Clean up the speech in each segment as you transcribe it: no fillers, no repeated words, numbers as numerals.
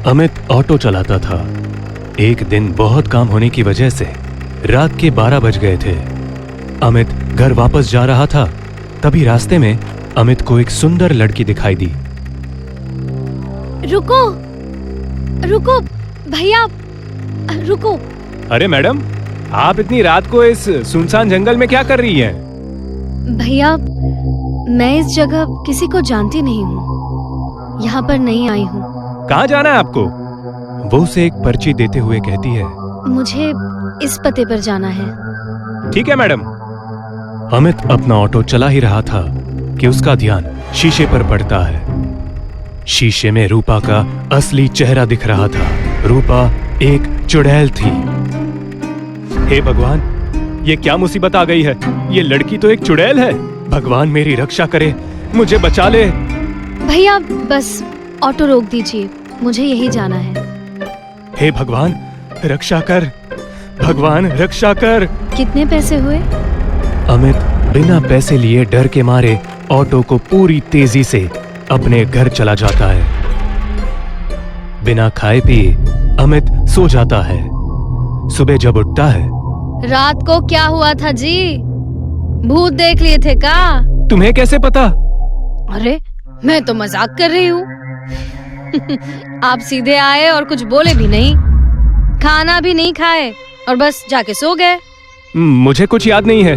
Amit auto चलाता था। एक दिन बहुत काम होने की वजह से रात के 12 बज गए थे। अमित घर वापस जा रहा था, तभी रास्ते में अमित को एक सुंदर लड़की दिखाई दी। रुको रुको भैया, रुको। अरे मैडम, आप इतनी रात को इस सुनसान जंगल में क्या कर रही हैं? भैया, मैं इस जगह किसी को जानती नहीं हूँ, यहाँ पर नहीं आई हूँ। कहाँ जाना है आपको? वो उसे एक पर्ची देते हुए कहती है, मुझे इस पते पर जाना है। ठीक है मैडम। अमित अपना ऑटो चला ही रहा था कि उसका ध्यान शीशे पर पड़ता है। शीशे में रूपा का असली चेहरा दिख रहा था। रूपा एक चुड़ैल थी। हे भगवान, ये क्या मुसीबत आ गई है? ये लड़की तो एक चुड़ैल है। भगवान मेरी रक्षा करे, मुझे बचा ले। भैया बस ऑटो रोक दीजिए, मुझे यही जाना है। हे भगवान रक्षा कर, भगवान रक्षा कर। कितने पैसे हुए? अमित बिना पैसे लिए डर के मारे ऑटो को पूरी तेजी से अपने घर चला जाता है। बिना खाए पिए अमित सो जाता है। सुबह जब उठता है, रात को क्या हुआ था जी? भूत देख लिए थे का? तुम्हें कैसे पता? अरे मैं तो मजाक कर रही हूँ। आप सीधे आए और कुछ बोले भी नहीं, खाना भी नहीं खाए और बस जाके सो गए। मुझे कुछ याद नहीं है।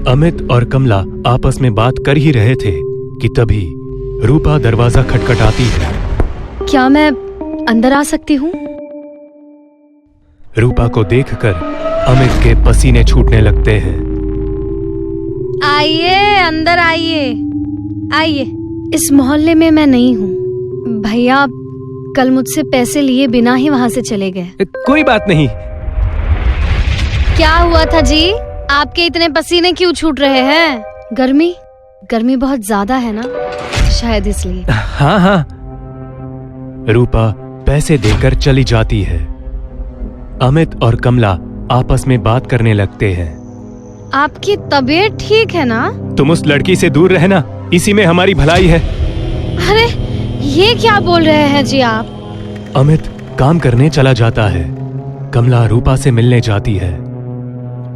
अमित और कमला आपस में बात कर ही रहे थे कि तभी रूपा दरवाजा खटखटाती है। क्या मैं अंदर आ सकती हूँ? रूपा को देखकर अमित के पसीने छूटने लगते हैं। आइए, अंदर आइए, आइए। इस मोहल्ले में मैं नहीं हूँ। भैया कल मुझसे पैसे लिए बिना ही वहाँ से चले गए। कोई बात नहीं। क्या हुआ था जी? आपके इतने पसीने क्यों छूट रहे हैं? गर्मी बहुत ज्यादा है ना, शायद इसलिए। हाँ हाँ। रूपा पैसे देकर चली जाती है। अमित और कमला आपस में बात करने लगते हैं। आपकी तबीयत ठीक है ना? तुम उस लड़की से दूर रहना, इसी में हमारी भलाई है। अरे ये क्या बोल रहे हैं जी आप? अमित काम करने चला जाता है। कमला रूपा से मिलने जाती है।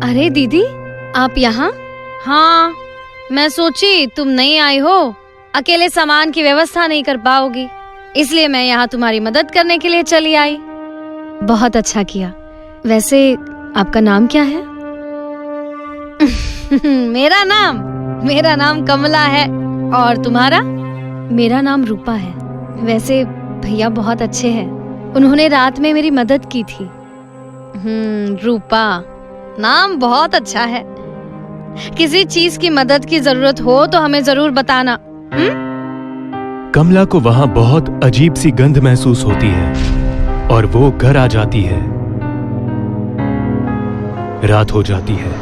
अरे दीदी, आप यहाँ? हाँ, मैं सोची तुम नहीं आई हो, अकेले सामान की व्यवस्था नहीं कर पाओगी, इसलिए मैं यहाँ तुम्हारी मदद करने के लिए चली आई। बहुत अच्छा किया। वैसे आपका नाम क्या है? मेरा नाम कमला है। और तुम्हारा? मेरा नाम रूपा है। वैसे भैया बहुत अच्छे हैं, उन्होंने रात में मेरी मदद की थी। रूपा नाम बहुत अच्छा है। किसी चीज की मदद की जरूरत हो तो हमें जरूर बताना। कमला को वहां बहुत अजीब सी गंध महसूस होती है और वो घर आ जाती है। रात हो जाती है।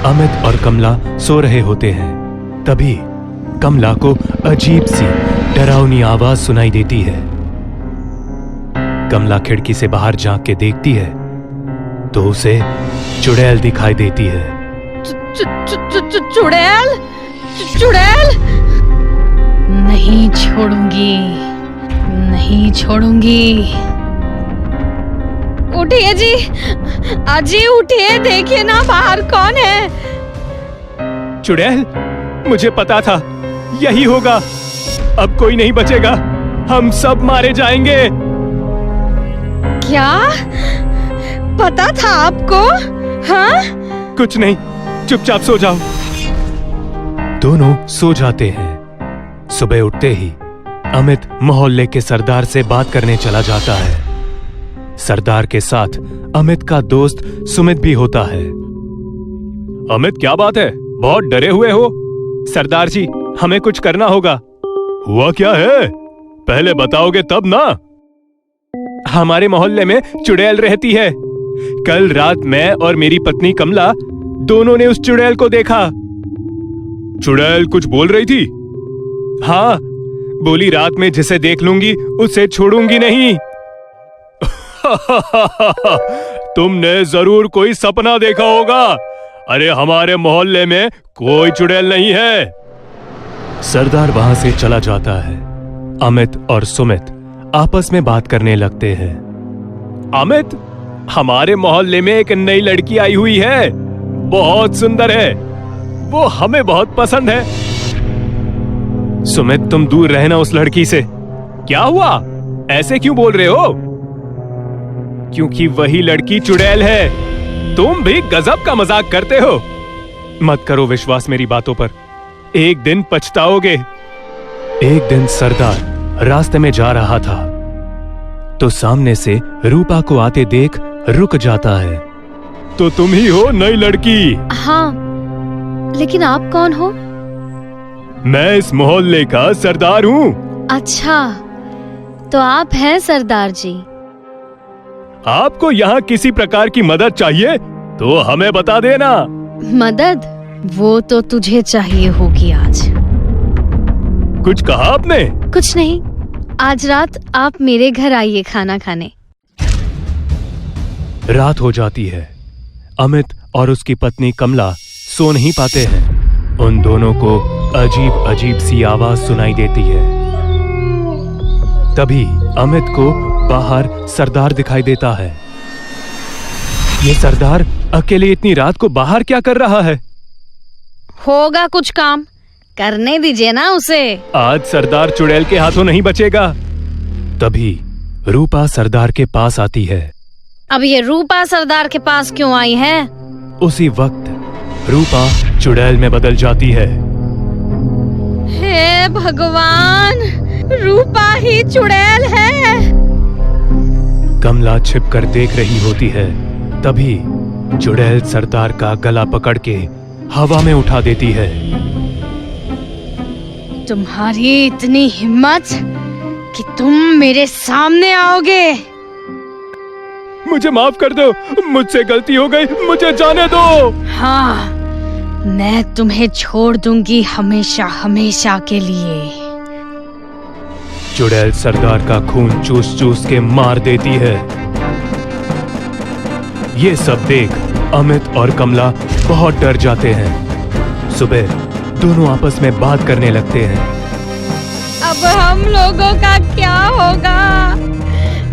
अमित और कमला सो रहे होते हैं। तभी कमला को अजीब सी डरावनी आवाज सुनाई देती है। कमला खिड़की से बाहर झांक के देखती है तो उसे चुड़ैल दिखाई देती है। चुड़ैल? चुड़ैल? नहीं छोड़ूंगी, नहीं छोड़ूंगी। उठिए जी, अजी उठिए, देखिए ना बाहर कौन है। चुड़ैल? मुझे पता था यही होगा। अब कोई नहीं बचेगा, हम सब मारे जाएंगे। क्या पता था आपको? हाँ? कुछ नहीं, चुपचाप सो जाओ। दोनों सो जाते हैं। सुबह उठते ही अमित मोहल्ले के सरदार से बात करने चला जाता है। सरदार के साथ अमित का दोस्त सुमित भी होता है। अमित, क्या बात है? बहुत डरे हुए हो? सरदार जी, हमें कुछ करना होगा। हुआ क्या है? पहले बताओगे तब ना। हमारे मोहल्ले में चुड़ैल रहती है। कल रात मैं और मेरी पत्नी कमला दोनों ने उस चुड़ैल को देखा। चुड़ैल कुछ बोल रही थी? हाँ, बोली रात में जिसे देख लूंगी उसे छोड़ूंगी नहीं। तुमने जरूर कोई सपना देखा होगा। अरे हमारे मोहल्ले में कोई चुड़ैल नहीं है। सरदार वहां से चला जाता है। अमित और सुमित आपस में बात करने लगते हैं। अमित, हमारे मोहल्ले में एक नई लड़की आई हुई है, बहुत सुंदर है, वो हमें बहुत पसंद है। सुमित, तुम दूर रहना उस लड़की से। क्या हुआ, ऐसे क्यों बोल रहे हो? क्योंकि वही लड़की चुड़ैल है। तुम भी गजब का मजाक करते हो। मत करो विश्वास मेरी बातों पर, एक दिन पछताओगे। एक दिन सरदार रास्ते में जा रहा था तो सामने से रूपा को आते देख रुक जाता है। तो तुम ही हो नई लड़की? हाँ, लेकिन आप कौन हो? मैं इस मोहल्ले का सरदार हूँ। अच्छा, तो आप हैं सरदार जी। आपको यहाँ किसी प्रकार की मदद चाहिए तो हमें बता देना। मदद? वो तो तुझे चाहिए होगी आज। कुछ कहा आपने? कुछ नहीं, आज रात आप मेरे घर आइए खाना खाने। रात हो जाती है। अमित और उसकी पत्नी कमला सो नहीं पाते हैं। उन दोनों को अजीब अजीब सी आवाज सुनाई देती है। तभी अमित को बाहर सरदार दिखाई देता है। ये सरदार अकेले इतनी रात को बाहर क्या कर रहा है? होगा कुछ काम, करने दीजिए ना उसे। आज सरदार चुड़ैल के हाथों नहीं बचेगा। तभी रूपा सरदार के पास आती है। अब ये रूपा सरदार के पास क्यों आई है? उसी वक्त रूपा चुड़ैल में बदल जाती है। हे भगवान, रूपा ही चुड़ैल है। कमला छिपकर देख रही होती है। तभी चुड़ैल सरदार का गला पकड़ के हवा में उठा देती है। तुम्हारी इतनी हिम्मत कि तुम मेरे सामने आओगे? मुझे माफ कर दो, मुझसे गलती हो गई, मुझे जाने दो। हाँ, मैं तुम्हें छोड़ दूंगी हमेशा हमेशा के लिए। चुड़ैल सरदार का खून चूस चूस के मार देती है। ये सब देख अमित और कमला बहुत डर जाते हैं। सुबह दोनों आपस में बात करने लगते हैं। अब हम लोगों का क्या होगा?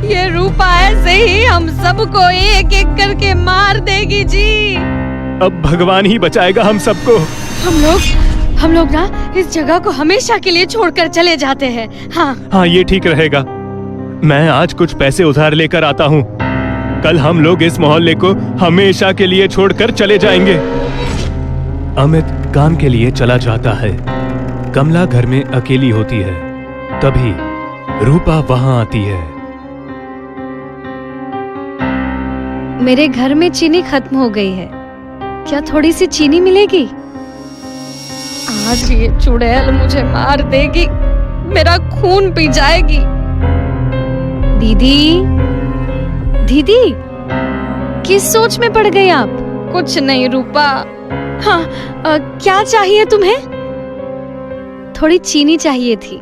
ये रूपा ऐसे ही हम सबको एक एक करके मार देगी जी। अब भगवान ही बचाएगा हम सबको। हम लोग ना इस जगह को हमेशा के लिए छोड़कर चले जाते हैं। हाँ, ये ठीक रहेगा। मैं आज कुछ पैसे उधार लेकर आता हूँ। कल हम लोग इस मोहल्ले को हमेशा के लिए छोड़कर चले जाएंगे। अमित काम के लिए चला जाता है। कमला घर में अकेली होती है। तभी रूपा वहां आती है। मेरे घर में चीनी खत्म हो गई है, क्या थोड़ी सी चीनी मिलेगी? आज ये चुड़ैल मुझे मार देगी, मेरा खून पी जाएगी। दीदी, दीदी, किस सोच में पड़ गई आप? कुछ नहीं रूपा। हाँ, क्या चाहिए तुम्हें? थोड़ी चीनी चाहिए थी।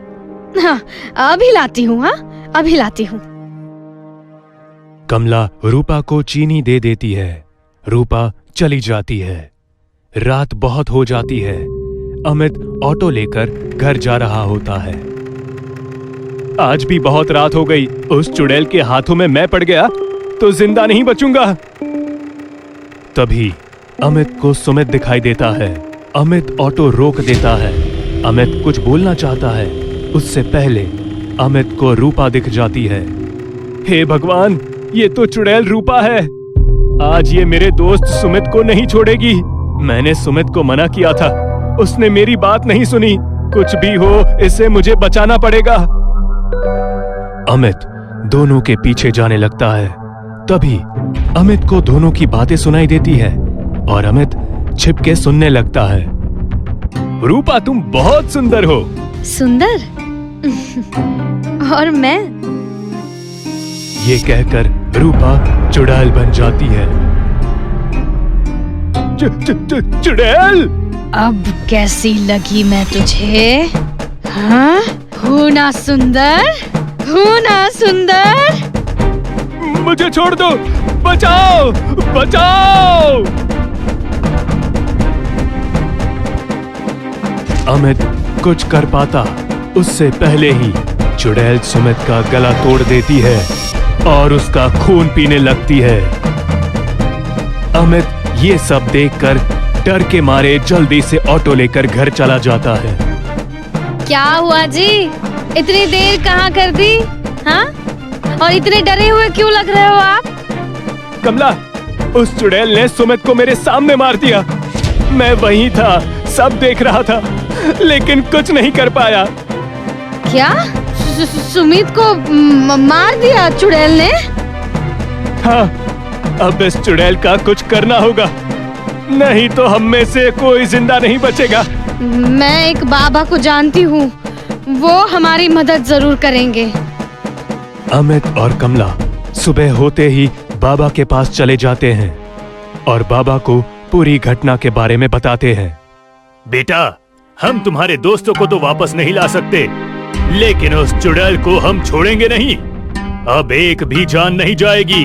हाँ, अभी लाती हूँ। हाँ, अभी लाती हूँ। कमला रूपा को चीनी दे देती है। रूपा चली जाती है। रात बहुत हो जाती है। अमित ऑटो लेकर घर जा रहा होता है। आज भी बहुत रात हो गई। उस चुड़ैल के हाथों में मैं पड़ गया तो जिंदा नहीं बचूंगा। तभी अमित को सुमित दिखाई देता है। अमित ऑटो रोक देता है। अमित कुछ बोलना चाहता है, उससे पहले अमित को रूपा दिख जाती है। हे भगवान, ये तो चुड़ैल रूपा है। आज ये मेरे दोस्त सुमित को नहीं छोड़ेगी। मैंने सुमित को मना किया था, उसने मेरी बात नहीं सुनी। कुछ भी हो, इसे मुझे बचाना पड़ेगा। अमित दोनों के पीछे जाने लगता है। तभी अमित को दोनों की बातें सुनाई देती है और अमित छिपके सुनने लगता है। रूपा, तुम बहुत सुंदर हो। सुंदर? और मैं? ये कहकर रूपा चुड़ैल बन जाती है। चुड़ैल, अब कैसी लगी मैं तुझे? हाँ? हूँ ना सुंदर? हूँ ना सुंदर? मुझे छोड़ दो, बचाओ, बचाओ। अमित कुछ कर पाता उससे पहले ही चुड़ैल सुमित का गला तोड़ देती है और उसका खून पीने लगती है। अमित ये सब देखकर डर के मारे जल्दी से ऑटो लेकर घर चला जाता है। क्या हुआ जी, इतनी देर कहाँ कर दी? हाँ, और इतने डरे हुए क्यों लग रहे हो आप? कमला, उस चुड़ैल ने सुमित को मेरे सामने मार दिया। मैं वहीं था, सब देख रहा था, लेकिन कुछ नहीं कर पाया। क्या? सुमित को मार दिया चुड़ैल ने? हाँ, अब इस चुड़ैल का कुछ करना होगा, नहीं तो हम में से कोई जिंदा नहीं बचेगा। मैं एक बाबा को जानती हूँ, वो हमारी मदद जरूर करेंगे। अमित और कमला सुबह होते ही बाबा के पास चले जाते हैं और बाबा को पूरी घटना के बारे में बताते हैं। बेटा, हम तुम्हारे दोस्तों को तो वापस नहीं ला सकते, लेकिन उस चुड़ैल को हम छोड़ेंगे नहीं। अब एक भी जान नहीं जाएगी।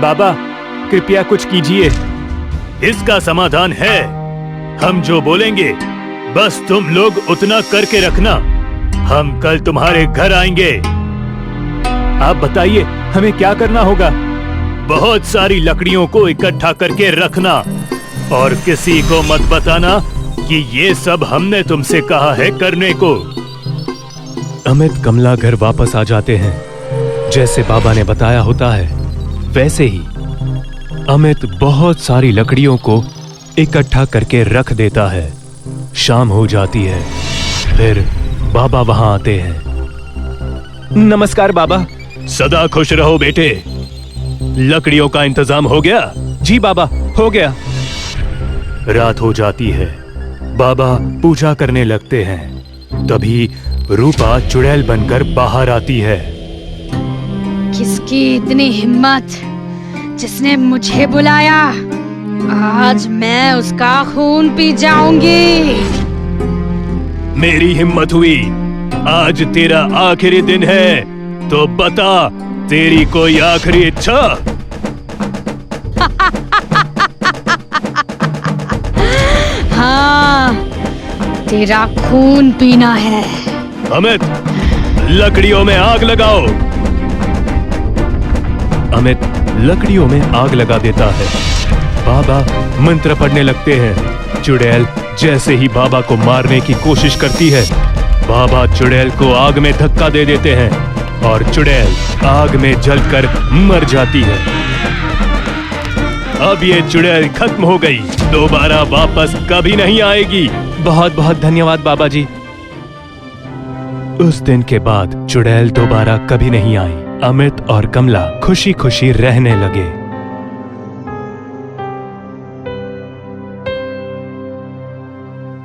बाबा, कृपया कुछ कीजिए। इसका समाधान है, हम जो बोलेंगे बस तुम लोग उतना करके रखना। हम कल तुम्हारे घर आएंगे। आप बताइए, हमें क्या करना होगा? बहुत सारी लकड़ियों को इकट्ठा करके रखना और किसी को मत बताना कि ये सब हमने तुमसे कहा है करने को। अमित कमला घर वापस आ जाते हैं। जैसे बाबा ने बताया होता है वैसे ही अमित बहुत सारी लकड़ियों को इकट्ठा करके रख देता है। शाम हो जाती है, फिर बाबा वहां आते हैं। नमस्कार बाबा। सदा खुश रहो बेटे। लकड़ियों का इंतजाम हो गया? जी बाबा, हो गया। रात हो जाती है, बाबा पूजा करने लगते हैं। तभी रूपा चुड़ैल बनकर बाहर आती है। किसकी इतनी हिम्मत, जिसने मुझे बुलाया? आज मैं उसका खून पी जाऊंगी। मेरी हिम्मत हुई। आज तेरा आखिरी दिन है, तो बता तेरी कोई आखिरी इच्छा? हाँ, तेरा खून पीना है। अमित, लकड़ियों में आग लगाओ। अमित लकड़ियों में आग लगा देता है। बाबा मंत्र पढ़ने लगते हैं। चुड़ैल जैसे ही बाबा को मारने की कोशिश करती है, बाबा चुड़ैल को आग में धक्का दे देते हैं और चुड़ैल आग में जलकर मर जाती है। अब ये चुड़ैल खत्म हो गई, दोबारा वापस कभी नहीं आएगी। बहुत बहुत धन्यवाद बाबा जी। उस दिन के बाद चुड़ैल दोबारा कभी नहीं आई। अमित और कमला खुशी खुशी रहने लगे।